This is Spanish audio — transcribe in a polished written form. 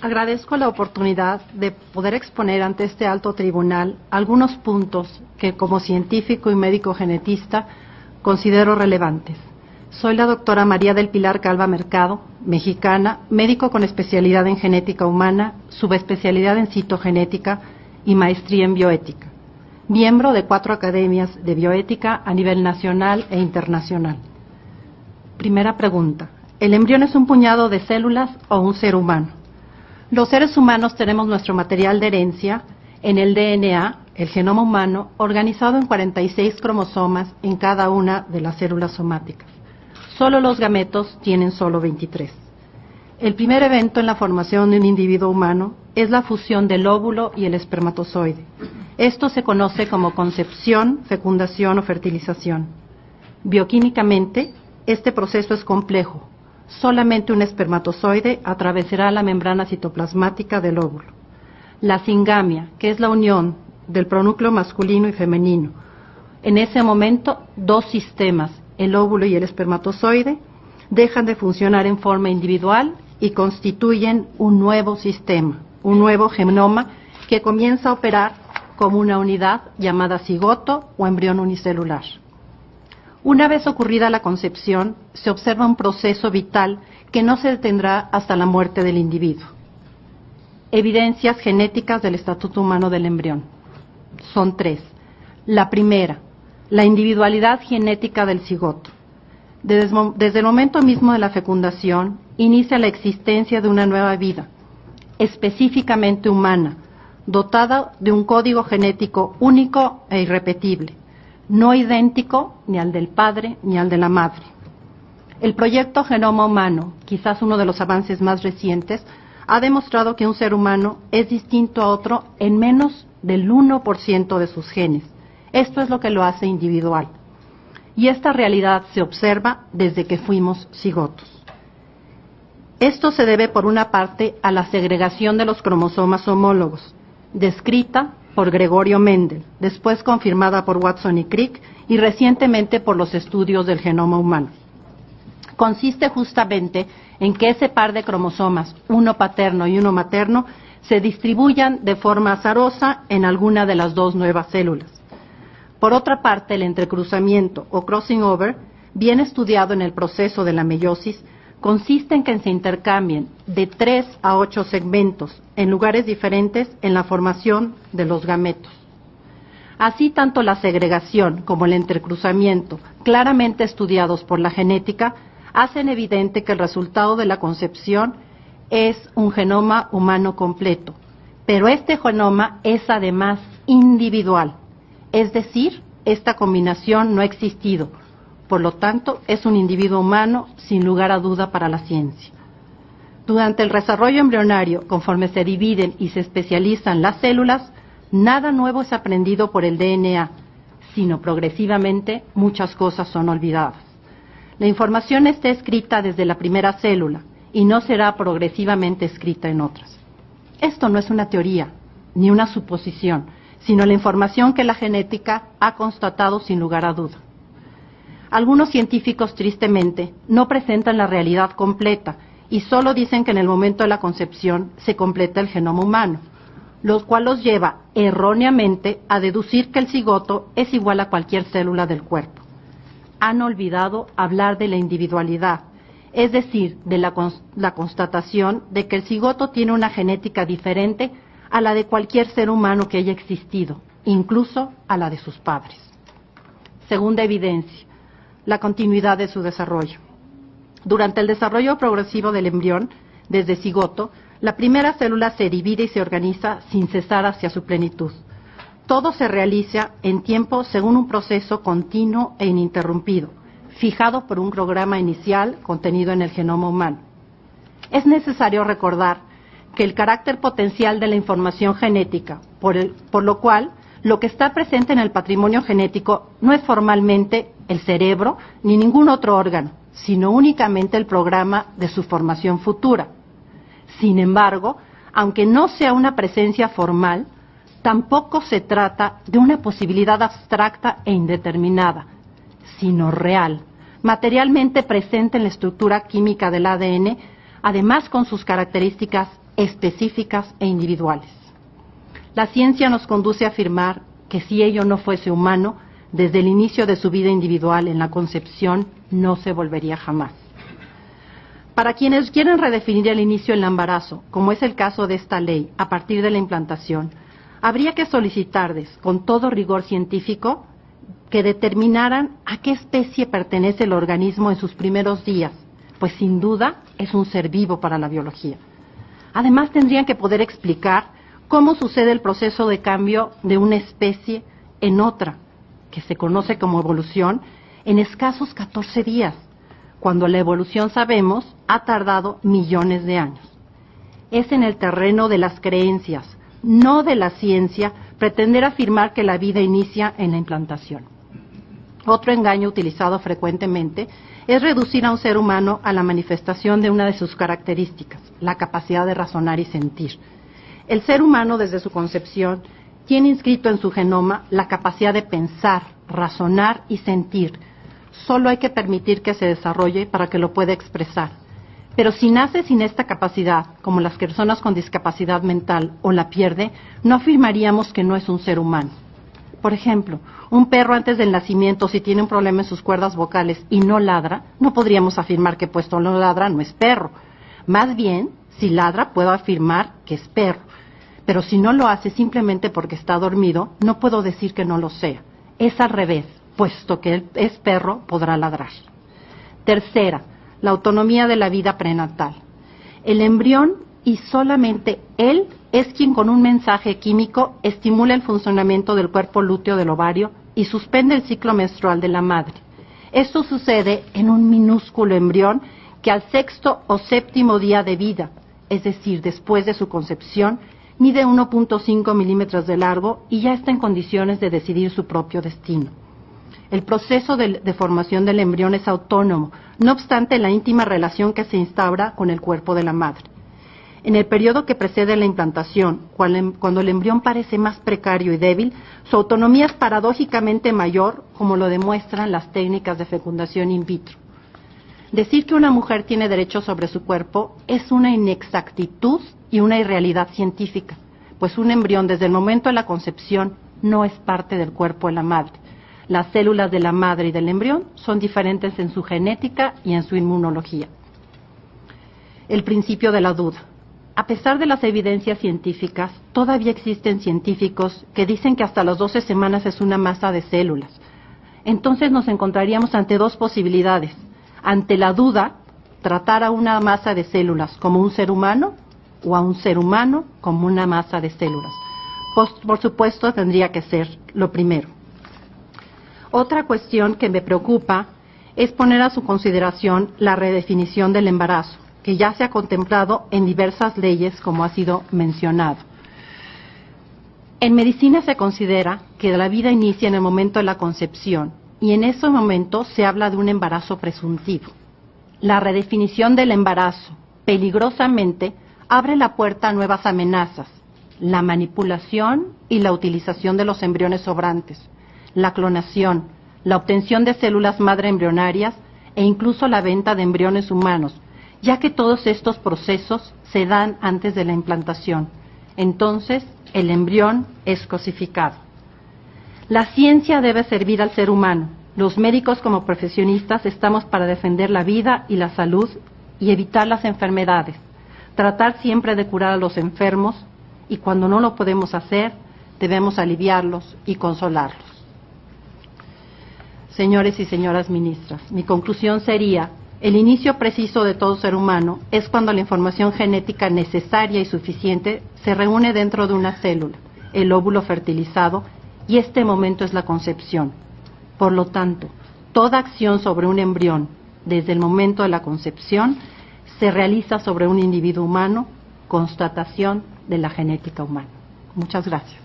Agradezco la oportunidad de poder exponer ante este alto tribunal algunos puntos que, como científico y médico genetista, considero relevantes. Soy la doctora María del Pilar Calva Mercado, mexicana, médico con especialidad en genética humana, subespecialidad en citogenética y maestría en bioética. Miembro de 4 academias de bioética a nivel nacional e internacional. Primera pregunta: ¿el embrión es un puñado de células o un ser humano? Los seres humanos tenemos nuestro material de herencia en el DNA, el genoma humano, organizado en 46 cromosomas en cada una de las células somáticas. Solo los gametos tienen solo 23. El primer evento en la formación de un individuo humano es la fusión del óvulo y el espermatozoide. Esto se conoce como concepción, fecundación o fertilización. Bioquímicamente, este proceso es complejo. Solamente un espermatozoide atravesará la membrana citoplasmática del óvulo. La singamia, que es la unión del pronúcleo masculino y femenino. En ese momento, 2 sistemas, el óvulo y el espermatozoide, dejan de funcionar en forma individual y constituyen un nuevo sistema, un nuevo genoma que comienza a operar como una unidad llamada cigoto o embrión unicelular. Una vez ocurrida la concepción, se observa un proceso vital que no se detendrá hasta la muerte del individuo. Evidencias genéticas del estatuto humano del embrión. Son 3. La primera, la individualidad genética del cigoto. Desde el momento mismo de la fecundación, inicia la existencia de una nueva vida, específicamente humana, dotada de un código genético único e irrepetible, no idéntico ni al del padre ni al de la madre. El proyecto Genoma Humano, quizás uno de los avances más recientes, ha demostrado que un ser humano es distinto a otro en menos del 1% de sus genes. Esto es lo que lo hace individual. Y esta realidad se observa desde que fuimos cigotos. Esto se debe, por una parte, a la segregación de los cromosomas homólogos, descrita por Gregorio Mendel, después confirmada por Watson y Crick y recientemente por los estudios del genoma humano. Consiste justamente en que ese par de cromosomas, uno paterno y uno materno, se distribuyan de forma azarosa en alguna de las 2 nuevas células. Por otra parte, el entrecruzamiento o crossing over, bien estudiado en el proceso de la meiosis, consiste en que se intercambien de 3 a 8 segmentos en lugares diferentes en la formación de los gametos. Así, tanto la segregación como el entrecruzamiento, claramente estudiados por la genética, hacen evidente que el resultado de la concepción es un genoma humano completo, pero este genoma es además individual, es decir, esta combinación no ha existido. Por lo tanto, es un individuo humano sin lugar a duda para la ciencia. Durante el desarrollo embrionario, conforme se dividen y se especializan las células, nada nuevo es aprendido por el DNA, sino progresivamente muchas cosas son olvidadas. La información está escrita desde la primera célula y no será progresivamente escrita en otras. Esto no es una teoría ni una suposición, sino la información que la genética ha constatado sin lugar a duda. Algunos científicos, tristemente, no presentan la realidad completa y solo dicen que en el momento de la concepción se completa el genoma humano, lo cual los lleva erróneamente a deducir que el cigoto es igual a cualquier célula del cuerpo. Han olvidado hablar de la individualidad, es decir, de la constatación de que el cigoto tiene una genética diferente a la de cualquier ser humano que haya existido, incluso a la de sus padres. Segunda evidencia, la continuidad de su desarrollo. Durante el desarrollo progresivo del embrión, desde cigoto, la primera célula se divide y se organiza sin cesar hacia su plenitud. Todo se realiza en tiempo según un proceso continuo e ininterrumpido, fijado por un programa inicial contenido en el genoma humano. Es necesario recordar que el carácter potencial de la información genética, por lo cual lo que está presente en el patrimonio genético no es formalmente el cerebro ni ningún otro órgano, sino únicamente el programa de su formación futura. Sin embargo, aunque no sea una presencia formal, tampoco se trata de una posibilidad abstracta e indeterminada, sino real, materialmente presente en la estructura química del ADN, además con sus características específicas e individuales. La ciencia nos conduce a afirmar que si ello no fuese humano, desde el inicio de su vida individual en la concepción no se volvería jamás. Para quienes quieren redefinir el inicio del embarazo, como es el caso de esta ley, a partir de la implantación, habría que solicitarles, con todo rigor científico, que determinaran a qué especie pertenece el organismo en sus primeros días, pues sin duda es un ser vivo para la biología. Además, tendrían que poder explicar cómo sucede el proceso de cambio de una especie en otra, que se conoce como evolución, en escasos 14 días, cuando la evolución, sabemos, ha tardado millones de años. Es en el terreno de las creencias, no de la ciencia, pretender afirmar que la vida inicia en la implantación. Otro engaño utilizado frecuentemente es reducir a un ser humano a la manifestación de una de sus características, la capacidad de razonar y sentir. El ser humano, desde su concepción, tiene inscrito en su genoma la capacidad de pensar, razonar y sentir. Solo hay que permitir que se desarrolle para que lo pueda expresar. Pero si nace sin esta capacidad, como las personas con discapacidad mental, o la pierde, no afirmaríamos que no es un ser humano. Por ejemplo, un perro antes del nacimiento, si tiene un problema en sus cuerdas vocales y no ladra, no podríamos afirmar que puesto no ladra no es perro. Más bien, si ladra, puedo afirmar que es perro. Pero si no lo hace simplemente porque está dormido, no puedo decir que no lo sea. Es al revés, puesto que él es perro, podrá ladrar. Tercera, la autonomía de la vida prenatal. El embrión, y solamente él, es quien con un mensaje químico estimula el funcionamiento del cuerpo lúteo del ovario y suspende el ciclo menstrual de la madre. Esto sucede en un minúsculo embrión que al 6º o 7º día de vida, es decir, después de su concepción, mide 1.5 milímetros de largo y ya está en condiciones de decidir su propio destino. El proceso de formación del embrión es autónomo, no obstante la íntima relación que se instaura con el cuerpo de la madre. En el periodo que precede la implantación, cuando el embrión parece más precario y débil, su autonomía es paradójicamente mayor, como lo demuestran las técnicas de fecundación in vitro. Decir que una mujer tiene derecho sobre su cuerpo es una inexactitud y una irrealidad científica, pues un embrión desde el momento de la concepción no es parte del cuerpo de la madre. Las células de la madre y del embrión son diferentes en su genética y en su inmunología. El principio de la duda. A pesar de las evidencias científicas, todavía existen científicos que dicen que hasta las 12 semanas es una masa de células. Entonces nos encontraríamos ante dos posibilidades. Ante la duda, tratar a una masa de células como un ser humano o a un ser humano como una masa de células. Por supuesto, tendría que ser lo primero. Otra cuestión que me preocupa es poner a su consideración la redefinición del embarazo, que ya se ha contemplado en diversas leyes, como ha sido mencionado. En medicina se considera que la vida inicia en el momento de la concepción y en ese momento se habla de un embarazo presuntivo. La redefinición del embarazo, peligrosamente, abre la puerta a nuevas amenazas, la manipulación y la utilización de los embriones sobrantes, la clonación, la obtención de células madre embrionarias e incluso la venta de embriones humanos, ya que todos estos procesos se dan antes de la implantación. Entonces, el embrión es cosificado. La ciencia debe servir al ser humano. Los médicos como profesionistas estamos para defender la vida y la salud y evitar las enfermedades, tratar siempre de curar a los enfermos y cuando no lo podemos hacer, debemos aliviarlos y consolarlos. Señores y señoras ministras, mi conclusión sería: el inicio preciso de todo ser humano es cuando la información genética necesaria y suficiente se reúne dentro de una célula, el óvulo fertilizado, y este momento es la concepción. Por lo tanto, toda acción sobre un embrión, desde el momento de la concepción, se realiza sobre un individuo humano, constatación de la genética humana. Muchas gracias.